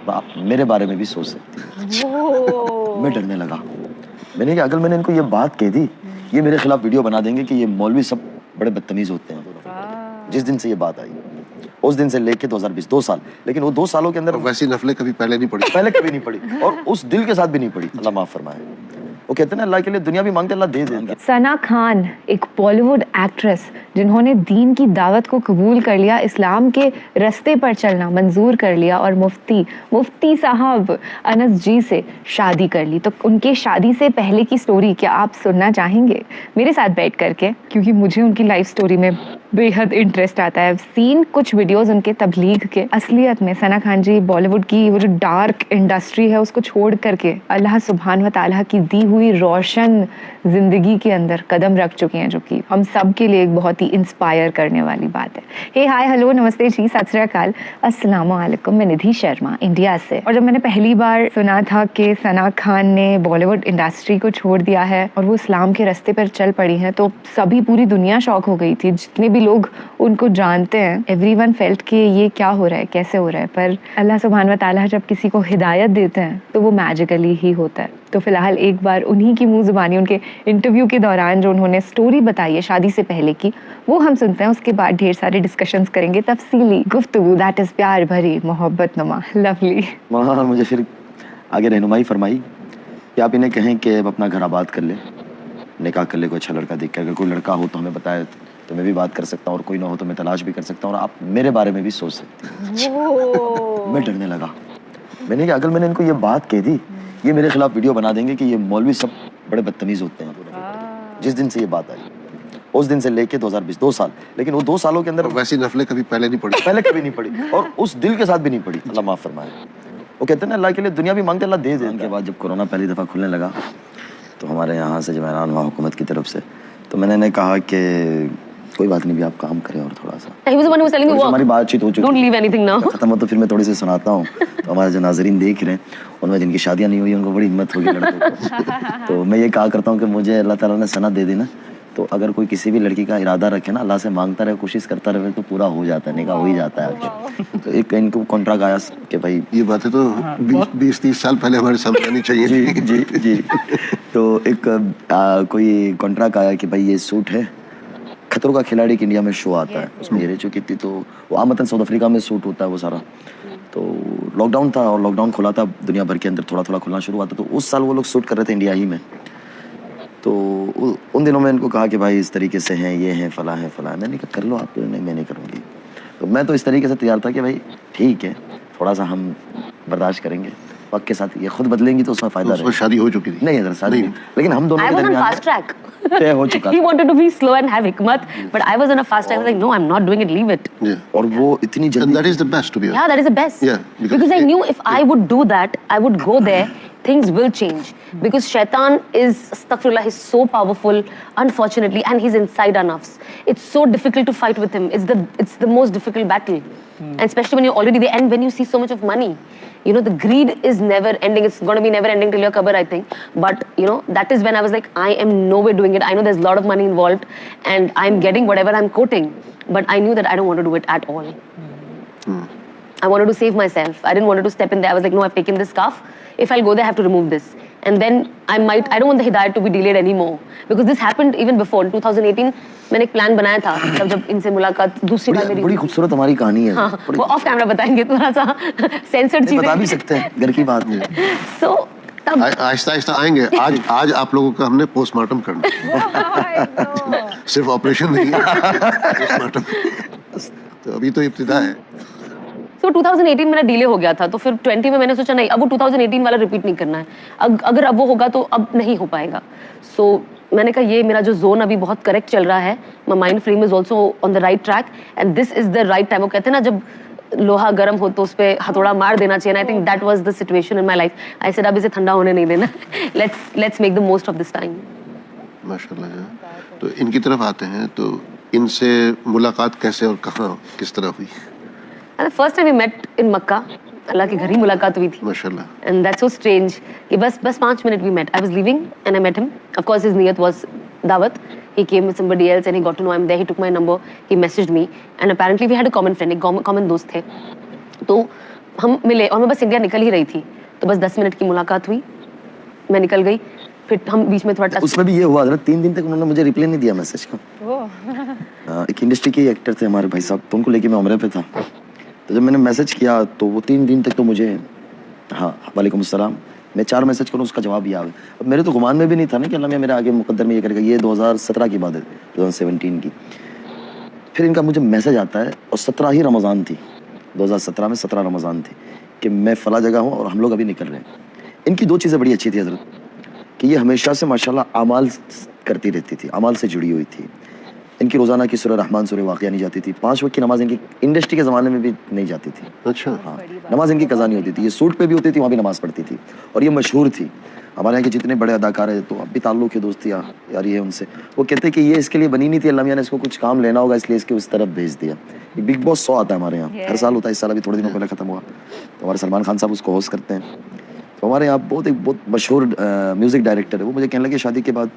तो आप मेरे बारे में भी सोच सकती हैं। मैं डरने लगा, मैंने कहा अगर मैंने इनको ये बात कह दी ये मेरे खिलाफ वीडियो बना देंगे कि ये मौलवी सब बड़े बदतमीज होते हैं। जिस दिन से ये बात आई उस दिन से लेके 2020 2 साल, लेकिन वो 2 सालों के अंदर वैसी नफलें कभी पहले नहीं पड़ी, पहले कभी नहीं पड़ी और उस दिल के साथ भी नहीं पड़ी। अल्लाह माफ फरमाए। वो कहते हैं ना अल्लाह के लिए दुनिया भी मांगते अल्लाह दे देंगे। सना खान एक बॉलीवुड एक्ट्रेस जिन्होंने दीन की दावत को कबूल कर लिया, इस्लाम के रास्ते पर चलना मंजूर कर लिया और मुफ्ती साहब अनस जी से शादी कर ली। तो उनके शादी से पहले की स्टोरी क्या आप सुनना चाहेंगे मेरे साथ बैठ करके? क्योंकि मुझे उनकी लाइफ स्टोरी में बेहद इंटरेस्ट आता है। सीन कुछ वीडियोस उनके तबलीग के। असलियत में सना खान जी बॉलीवुड की वो जो डार्क इंडस्ट्री है उसको छोड़ करके अल्लाह सुब्हान व तआला की दी हुई रोशन जिंदगी के अंदर कदम रख चुकी हैं, जो कि हम सब के लिए एक बहुत ही इंस्पायर करने वाली बात है। हे हाय हेलो नमस्ते जी सत श्री अकाल अस्सलाम वालेकुम, मैं निधि शर्मा इंडिया से। और जब मैंने पहली बार सुना था कि सना खान ने बॉलीवुड इंडस्ट्री को छोड़ दिया है और वो इस्लाम के रास्ते पर चल पड़ी हैं, तो सभी पूरी दुनिया शॉक हो गई थी। जितने भी लोग उनको जानते हैं, एवरीवन फेल्ट कि ये क्या हो रहा है, कैसे हो रहा है। पर अल्लाह सुब्हान व तआला जब किसी को हिदायत देते हैं तो वो मैजिकली ही होता है। तो फिलहाल एक बार उन्हीं की मुंह जुबानी उनके इंटरव्यू के दौरान जो उन्होंने स्टोरी बताई है शादी से पहले की, वो हम सुनते हैं। उसके बाद ढेर सारे डिस्कशंस करेंगे, तफसीली गुफ्तगू, दैट इज प्यार भरी मोहब्बत नुमा लवली। वहाँ मुझे फिर आगे रहनुमाई फरमाई कि आप इन्हें कहें कि अब अपना घर आबाद कर ले, निकाह कर ले, कोई अच्छा लड़का देख के। अगर कोई लड़का हो तो हमें बताए तो मैं भी बात कर सकता हूँ, और कोई ना हो तो मैं तलाश भी कर सकता हूँ, और आप मेरे बारे में भी सोच सकते हैं। मैं डरने लगा, मैंने कहा अगर मैंने इनको ये बात कह दी ये मेरे खिलाफ वीडियो बना देंगे कि ये मौलवी सब बड़े बदतमीज होते हैं। जिस दिन से ये बात आई उस दिन से लेके 2020 2 साल, लेकिन वो 2 सालों के अंदर वैसी नफलें कभी पहले नहीं पड़ी, पहले कभी नहीं पड़ी और उस दिल के साथ भी नहीं पड़ी। अल्लाह माफ फरमाए। वो कहते हैं ना अल्लाह के लिए दुनिया भी मांगते अल्लाह दे देंगे। के बाद जब कोरोना पहली दफ़ा खुलने लगा तो हमारे यहाँ से जब ऐलान हुआ हुकूमत की तरफ से, तो मैंने इन्हें कहा कि कोई बात नहीं भी आप काम करें और थोड़ा सा। He was the one who was telling me, हमारी बातचीत हो चुकी, don't leave anything now। खत्म हो तो फिर मैं थोड़ी सी सुनाता हूँ। तो हमारे जो नाजरीन देख रहे हैं उनमें जिनकी शादियाँ नहीं हुई उनको बड़ी हिम्मत होगी लड़कों को। तो मैं ये कहा करता हूँ कि मुझे अल्लाह ताला ने सनत दे दी ना, तो अगर कोई किसी भी लड़की का इरादा रखे ना, अल्लाह से मांगता रहे, कोशिश करता रहे, तो पूरा हो जाता है, निकाह हो ही जाता है आगे। तो एक इनको कॉन्ट्रैक्ट आया कि भाई ये बातें तो 20-30 साल पहले हमारे सामने आनी चाहिए। जी जी जी। तो एक कोई कॉन्ट्रैक्ट आया कि भाई ये सूट है, खतरों का खिलाड़ी की इंडिया में शो आता है, उसमें ये रह चुकी थी, तो वो आमतन साउथ अफ्रीका में शूट होता है वो सारा। तो लॉकडाउन था और लॉकडाउन खुला था दुनिया भर के अंदर, थोड़ा थोड़ा खुलना शुरू हुआ था। तो उस साल वो लोग शूट कर रहे थे इंडिया ही में। तो उन दिनों में इनको कहा कि भाई इस तरीके से हैं, ये हैं, फला है फला है। मैंने कहा कर लो आप। नहीं मैं नहीं करूँगी। तो मैं तो इस तरीके से तैयार था कि भाई ठीक है थोड़ा सा हम बर्दाश्त करेंगे, वक्त के साथ ये खुद बदलेंगी तो उसमें फायदा उसमें शादी हो चुकी थी? नहीं है शादी नहीं, लेकिन हम दोनों I was on fast track। तय हो चुका। He wanted to be slow and have hikmat, but I was on a fast track। I was like, no, I'm not doing it, leave it। और वो इतनी And जल्दी, that is the best to be honest। Yeah, that is the best। Yeah, because I knew if I would do that, I would go there, things will change। Because shaitan is, astaghfirullah, he's so powerful, unfortunately, and he's inside our nafs। It's so difficult to fight with him। It's the most difficult battle। And especially when you're already there and when you see so much of money, you know, the greed is never ending. It's going to be never ending till your qabr, I think। But you know, that is when I was like, I am nowhere doing it। I know there's a lot of money involved and I'm getting whatever I'm quoting, but I knew that I don't want to do it at all। I wanted to save myself। I didn't want to step in there। I was like, no, I've taken this scarf, if I'll go there I have to remove this, and then I don't want the hidayat to be delayed anymore, because this happened even before। In 2018 मैंने एक plan बनाया था, जब इनसे मुलाकात दूसरी बार मेरी। बड़ी खूबसूरत हमारी कहानी है। हाँ, वो ऑफ कैमरा बताएंगे, थोड़ा सा सेंसर्ड चीजें बता भी सकते हैं, घर की बात नहीं। So तब आहिस्ता आहिस्ता आएंगे। आज आप लोगों का हमने पोस्टमार्टम करना है। सिर्फ ऑपरेशन नहीं पोस्टमार्टम। तो अभी तो इब्तिदा है। So 2018 मेरा डिले हो गया था, तो फिर 20 में मैंने सोचा नहीं, अब वो 2018 वाला रिपीट नहीं करना है। अगर अब वो होगा तो अब नहीं हो पाएगा। So मैंने कहा ये मेरा जो जोन अभी बहुत करेक्ट चल रहा है, my mind frame is also on the right track and this is the right time। वो कहते हैं ना जब लोहा गर्म हो तो उस पे हथौड़ा मार देना चाहिए। And I think that was the situation in my life। I said अब इसे ठंडा होने नहीं देना। Let's make the most of this time। माशाल्लाह। तो इनकी तरफ आते हैं, तो इनसे मुलाकात कैसे और कहाँ किस तरह हुई? And the first time we met in Makkah, अल्लाह के घर ही मुलाकात हुई थी। माशाल्लाह। And that's so strange कि बस 5 minute we met। I was leaving and I met him। Of course his niyat was dawat। He came with somebody else and he got to know I'm there। He took my number, he messaged me and apparently we had a common friend, एक common दोस्त थे। तो हम मिले और मैं बस India निकल ही रही थी, तो बस 10 मिनट की मुलाकात हुई, मैं निकल गई, फिर हम बीच में थोड़ा टच। उसमें भी ये हुआ हजरत, 3 दिन तक उन्होंने मुझे रिप्लाई नहीं दिया मैसेज का। एक इंडस्ट्री के एक्टर थे हमारे भाई साहब, तो उनको लेके मैं उम्रे पे था, तो जब मैंने मैसेज किया तो वो 3 दिन तक तो मुझे हाँ वालेकुम अस्सलाम, मैं 4 मैसेज करूँ उसका जवाब ही आ गया। अब मेरे तो गुमान में भी नहीं था ना कि अल्लाह मियां मेरे आगे मुकद्दर में ये करेगा। ये 2017 की बात है, 2017 की। फिर इनका मुझे मैसेज आता है और 17 ही रमज़ान थी, 2017 में 17 रमज़ान थी कि मैं फ़ला जगह हूँ और हम लोग अभी निकल रहे हैं। इनकी 2 चीज़ें बड़ी अच्छी थी हज़रत, कि ये हमेशा से माशाल्लाह अमाल करती रहती थी, अमाल से जुड़ी हुई थी। इनकी रोज़ाना की सूरह रहमान सूरह वाक़िया नहीं जाती थी, 5 वक्त की नमाज़ इनकी इंडस्ट्री के ज़माने में भी नहीं जाती थी। अच्छा, हाँ, नमाज इनकी कज़ा नहीं होती थी, ये सूट पे भी होती थी, वहाँ भी नमाज़ पढ़ती थी और ये मशहूर थी। हमारे यहाँ के जितने बड़े अदाकार हैं, तो अब भी ताल्लुक़ है, दोस्ती यारी है उनसे, वो कहते कि ये इसके लिए बनी नहीं थी, अल्लाह मियां ने इसको कुछ काम लेना होगा इसलिए इसके उस तरफ भेज दिया। एक बिग बॉस 100 आता है हमारे यहाँ, हर साल होता है, इस साल अभी थोड़े दिनों पहले ख़त्म हुआ, तो हमारे सलमान खान साहब उसको होस्ट करते हैं। तो हमारे यहाँ बहुत मशहूर म्यूज़िक डायरेक्टर है, वो मुझे कहने लगे शादी के बाद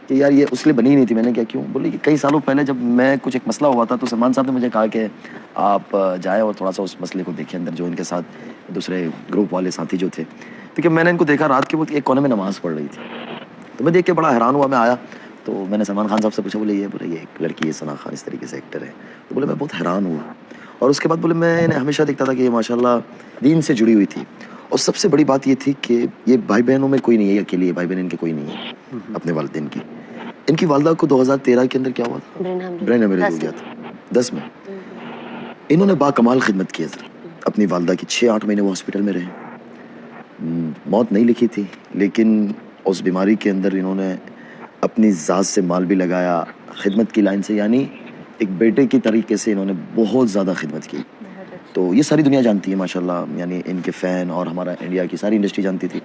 कि यार ये उसके लिए बनी ही नहीं थी। मैंने क्या क्यों? बोले कि कई सालों पहले जब मैं कुछ एक मसला हुआ था तो सलमान साहब ने मुझे कहा कि आप जाएँ और थोड़ा सा उस मसले को देखें अंदर, जो इनके साथ दूसरे ग्रुप वाले साथी जो थे। तो कि मैंने इनको देखा रात के वक्त एक कोने में नमाज़ पढ़ रही थी, तो मैं देख के बड़ा हैरान हुआ। मैं आया तो मैंने सलमान खान साहब से पूछा, बोले ये एक लड़की है सना खान, इस तरीके से एक्टर है। तो बोले मैं बहुत हैरान हुआ, और उसके बाद बोले मैंने हमेशा देखता था कि ये माशाल्लाह दीन से जुड़ी हुई थी, और सबसे बड़ी बात ये थी कि ये भाई बहनों में कोई नहीं है, अकेली है, भाई बहन इनके कोई नहीं है अपने वालिदैन की। इनकी वालदा को 2013 के अंदर क्या हुआ था? ब्रेन हेमरेज हो गया था, 10 में। इन्होंने बाकमाल खिदमत की है अपनी वालदा की, 6-8 महीने वो हॉस्पिटल में रहे। मौत नहीं लिखी थी, लेकिन उस बीमारी के अंदर इन्होंने अपनी ज़ात से माल भी लगाया खिदमत की लाइन से, यानी एक बेटे की तरीके से इन्होंने बहुत ज़्यादा खिदमत की। तो ये सारी दुनिया जानती है माशाल्लाह, यानी इनके फ़ैन और हमारा इंडिया की सारी इंडस्ट्री जानती थी।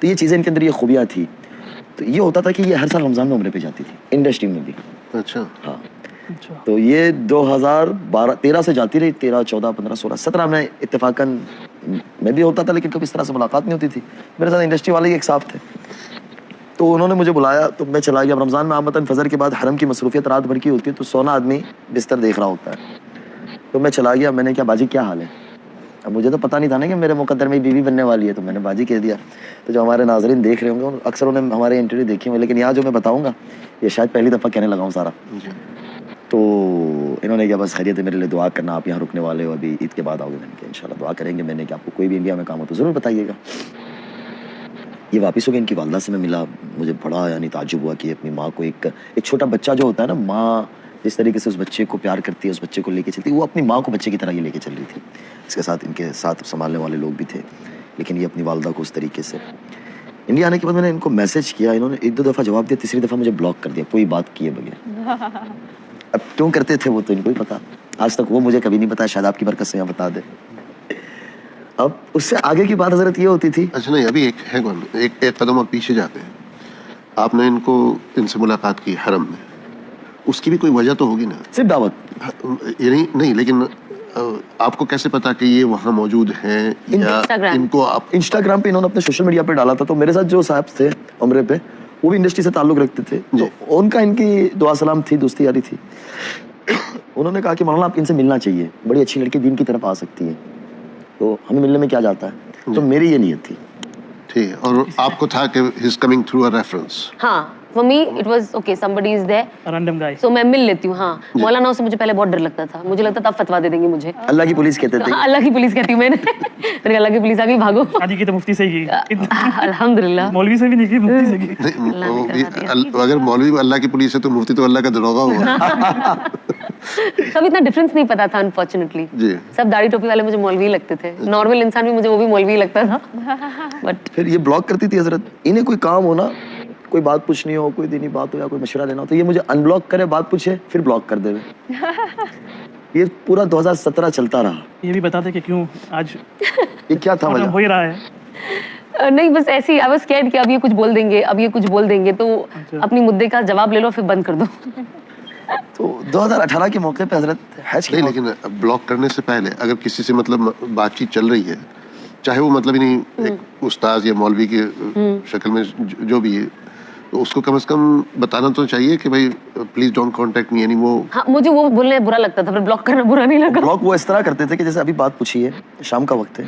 तो ये चीज़ें इनके अंदर ये खूबियाँ थी। तो ये होता था कि ये हर साल रमज़ान में उम्रे पे जाती थी, इंडस्ट्री में भी। अच्छा, हाँ, तो ये 2013 से जाती रही, 13, 14, 15, 16, 17 में इत्तेफाकन मैं भी होता था, लेकिन कभी इस तरह से मुलाकात नहीं होती थी। मेरे साथ इंडस्ट्री वाले ही एक साहब थे, तो उन्होंने मुझे बुलाया तो मैं चला गया। रमज़ान में आमतन फजर के बाद हरम की मसरूफियत रात भर की होती है, तो सोना आदमी बिस्तर देख रहा होता है। तो मैं चला गया, मैंने क्या बाजी क्या हाल है? अब मुझे तो पता नहीं था ना कि मेरे मुकद्दर में बीवी बनने वाली है, तो मैंने बाजी कह दिया। तो जो हमारे नाज़रीन देख रहे होंगे अक्सर उन्हें हमारे इंटरव्यू देखी हुई, लेकिन यहाँ जो मैं बताऊँगा ये शायद पहली दफ़ा कहने लगा हूँ सारा। तो इन्होंने क्या, बस खैरियत है, मेरे लिए दुआ करना, आप यहाँ रुकने वाले हो, अभी ईद के बाद आओगे? मैंने कहा इंशाल्लाह दुआ करेंगे। मैंने क्या, आपको कोई भी इंडिया में काम हो तो ज़रूर बताइएगा। ये वापस हो गए, इनकी वालदा से मैं मिला, मुझे बड़ा यानी ताज्जुब हुआ कि अपनी माँ को एक छोटा बच्चा जो होता है ना, माँ जिस तरीके से उस बच्चे को प्यार करती है, उस बच्चे को लेके चलती है, वो अपनी माँ को बच्चे की तरह ये लेके चल रही थी। इसके साथ इनके साथ संभालने वाले लोग भी थे, लेकिन ये अपनी वालदा को उस तरीके से। इंडिया आने के बाद मैंने इनको मैसेज किया, इन्होंने 1-2 दफ़ा जवाब दिया, तीसरी दफ़ा मुझे ब्लॉक कर दिया, कोई बात किए बगैर। अब क्यों करते थे वो तो इनको ही पता, आज तक वो मुझे कभी नहीं पता, शायद आपकी बरकत से यहाँ बता दे। अब उससे आगे की बात हज़रत ये होती थी। अच्छा, नहीं अभी एक कदम और पीछे जाते हैं। आपने इनसे मुलाकात की हरम में, उसकी भी कोई वजह तो होगी ना? सिर्फ दावत। ये नहीं, लेकिन आपको कैसे पता कि ये वहाँ मौजूद हैं, या इनको आप इंस्टाग्राम पे इन्होंने अपने सोशल मीडिया पे डाला था, तो मेरे साथ जो साहब थे उम्रे पे, वो भी इंडस्ट्री से ताल्लुक़ रखते थे, तो उनका इनकी दुआ सलाम थी, दोस्ती यारी थी। उन्होंने कहा कि मौलाना आप इनसे मिलना चाहिए, बड़ी अच्छी लड़की दीन की तरफ आ सकती है, तो हमें मिलने में क्या जाता है। तो मेरी ये नीयत थी। ठीक है, और आपको था कि he is coming through a reference. हाँ, for me it was okay, somebody is there, random guy, so मैं मिल लेती हूँ। हाँ, मौलाना से मुझे पहले बहुत डर लगता था, मुझे लगता था आप फतवा दे देंगे मुझे। अल्लाह की पुलिस कहते थे। हाँ, अल्लाह की पुलिस कहती हूँ मैंने कहा अल्लाह की पुलिस आ गई, भागो। शादी की तो मुफ्ती से ही की, अल्हम्दुलिल्लाह। मौलवी से भी नहीं की, मुफ्ती से की। अगर मौलवी अल्लाह की पुलिस है तो मुफ्ती तो अल्लाह का दरोगा हुआ। तब इतना डिफरेंस नहीं पता था अनफॉर्चुनेटली। जी, सब दाढ़ी टोपी वाले मुझे मौलवी लगते थे, नॉर्मल इंसान भी मुझे वो भी मौलवी लगता था। बट फिर ये ब्लॉक करती थी हजरत, इन्हें कोई काम हो ना, कोई बात पूछनी हो, कोई दीनी बात हो या कोई मशवरा लेना हो, तो ये मुझे अनब्लॉक करे, बात पूछे, फिर ब्लॉक कर देवे। ये पूरा 2017 चलता रहा। ये भी बता दे कि क्यों आज ये क्या था वजह? हो ही रहा है। नहीं, बस ऐसे ही आई वाज स्कैर्ड कि अब ये कुछ बोल देंगे, अब ये कुछ बोल देंगे, तो अपनी मुद्दे का जवाब ले लो फिर बंद कर दो। तो 2018 के मौके पे हजरत हज नहीं, लेकिन ब्लॉक करने से पहले अगर किसी से मतलब बातचीत चल रही है, चाहे वो मतलब ही नहीं एक उस्ताद या मौलवी की शक्ल में जो भी है, तो उसको कम से कम बताना तो चाहिए कि भाई प्लीज डोंट कांटेक्ट मी, यानी वो। हाँ, मुझे वो बोलने बुरा लगता था, फिर ब्लॉक करना बुरा नहीं लगा। ब्लॉक वो इस तरह करते थे कि जैसे अभी बात पूछी है, शाम का वक्त है,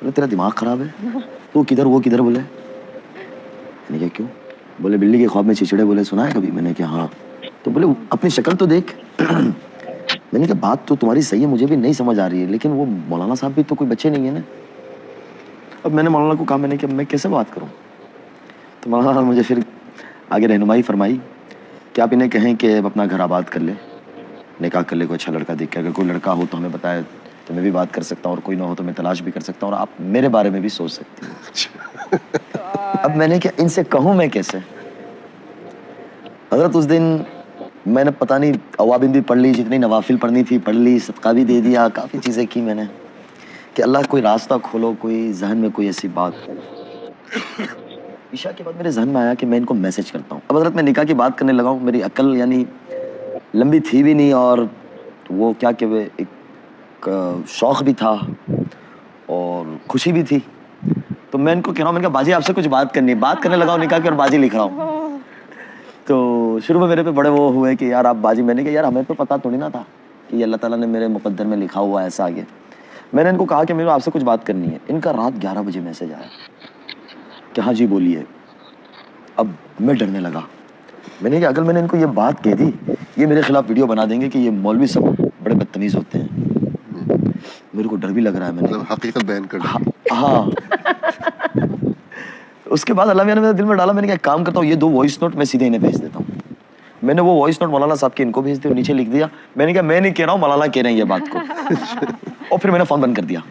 बोले तेरा दिमाग खराब है, तू किधर वो किधर बोले। मैंने कहा क्यों? बोले बिल्ली के ख्वाब में चिचड़े बोले, सुना है कभी? मैंने कहा हाँ। तो बोले अपनी शक्ल तो देख। मैंने कहा बात तो तुम्हारी सही है, मुझे भी नहीं समझ आ रही है, लेकिन वो मौलाना साहब भी तो कोई बच्चे नहीं है ना। अब मैंने मौलाना को कहा, मैंने कहा मैं कैसे बात करूं? तो मौलाना ने मुझे फिर आगे रहनुमाई फरमाई कि आप इन्हें कहें कि अपना घर आबाद कर ले, निकाह कर ले, कोई अच्छा लड़का देख के, अगर कोई लड़का हो तो हमें बताए तो मैं भी बात कर सकता हूँ, और कोई ना हो तो मैं तलाश भी कर सकता हूँ, और आप मेरे बारे में भी सोच सकती हैं। अब मैंने क्या इनसे कहूँ मैं कैसे? हजरत उस दिन मैंने पता नहीं अवाबिन भी पढ़ ली, जितनी नवाफिल पढ़नी थी पढ़ ली, सदका भी दे दिया, काफ़ी चीज़ें की मैंने कि अल्लाह कोई रास्ता खोलो, कोई जहन में कोई ऐसी बात। ईशा के बाद मेरे जहन में आया कि मैं इनको मैसेज करता हूँ। अब हजरत मैं निकाह की बात करने लगा हूँ, मेरी अकल यानी लंबी थी भी नहीं, और वो क्या कि वे एक शौक़ भी था और खुशी भी थी। तो मैं इनको कह रहा हूँ, मैंने कहा बाजी आपसे कुछ बात करनी है। बात करने लगा हूँ निकाह की और बाजी लिख रहा हूँ। तो शुरू में मेरे पे बड़े वो हुए कि यार आप बाजी। मैंने कहा यार हमें तो पता थोड़ी ना था कि ये अल्लाह ताला ने मेरे मुकद्दर में लिखा हुआ है ऐसा आगे। मैंने इनको कहा कि मेरे आपसे कुछ बात करनी है। इनका रात 11 बजे मैसेज आया कि हाँ जी बोलिए। अब मैं डरने लगा। मैंने कहा अगर मैंने इनको ये बात कह दी, ये मेरे खिलाफ वीडियो बना देंगे कि ये मौलवी सब बड़े बदतमीज़ होते हैं। मेरे को डर भी लग रहा है। मैंने मतलब हकीकत बयान कर हाँ, दी। हाँ। उसके बाद अल्लाह ने मेरे दिल में डाला, मैंने कहा एक काम करता हूँ, ये 2 वॉइस नोट मैं सीधे इन्हें भेज देता हूँ। मैंने वो वॉइस नोट मौलाना साहब के इनको भेज दिया और नीचे लिख दिया, मैंने कहा मैं नहीं कह रहा हूँ, मौलाना कह रहे हैं ये बात को। और फिर मैंने फ़ोन बंद कर दिया।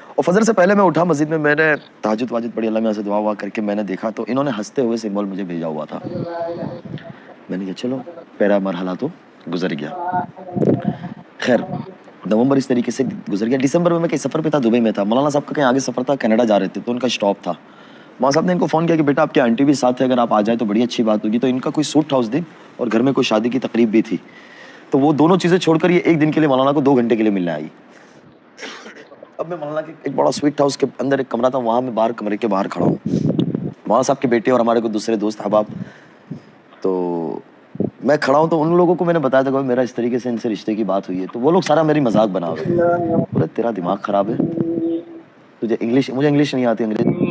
और फजर से पहले मैं उठा मस्जिद में, मैंने तहज्जुद वाजिद पढ़ी, अल्लाह में से दुआ हुआ करके मैंने देखा तो इन्होंने हंसते हुए सिंबल मुझे भेजा हुआ था। मैंने कहा चलो पहला मरहला तो गुजर गया। खैर नवंबर इस तरीके से गुजर गया। दिसंबर में मैं कहीं सफ़र पे था, दुबई में था। मौलाना साहब का कहीं आगे सफ़र था, कनाडा जा रहे थे, तो उनका स्टॉप था। मौलाना साहब ने इनको फ़ोन किया कि बेटा आपकी आंटी भी साथ है, अगर आप आ जाए तो बड़ी अच्छी बात होगी। तो इनका कोई सूट था उस दिन और घर में कोई शादी की तकरीब भी थी, तो वो दोनों चीज़ें छोड़कर ये एक दिन के लिए मौलाना को 2 घंटे के लिए मिलने आई। अब मैं मौलाना के एक बड़ा स्वीट था, उसके अंदर एक कमरा था, वहाँ मैं बाहर कमरे के बाहर खड़ा हूँ। मौलाना साहब के बेटे और हमारे को दूसरे दोस्त अहबाब, तो मैं खड़ा हूँ। तो उन लोगों को मैंने बताया था कि मेरा इस तरीके से इनसे रिश्ते की बात हुई है, तो वो लोग सारा मेरी मजाक बना रहे हैं। बोले तेरा दिमाग खराब है, तुझे इंग्लिश, मुझे इंग्लिश नहीं आती, अंग्रेजी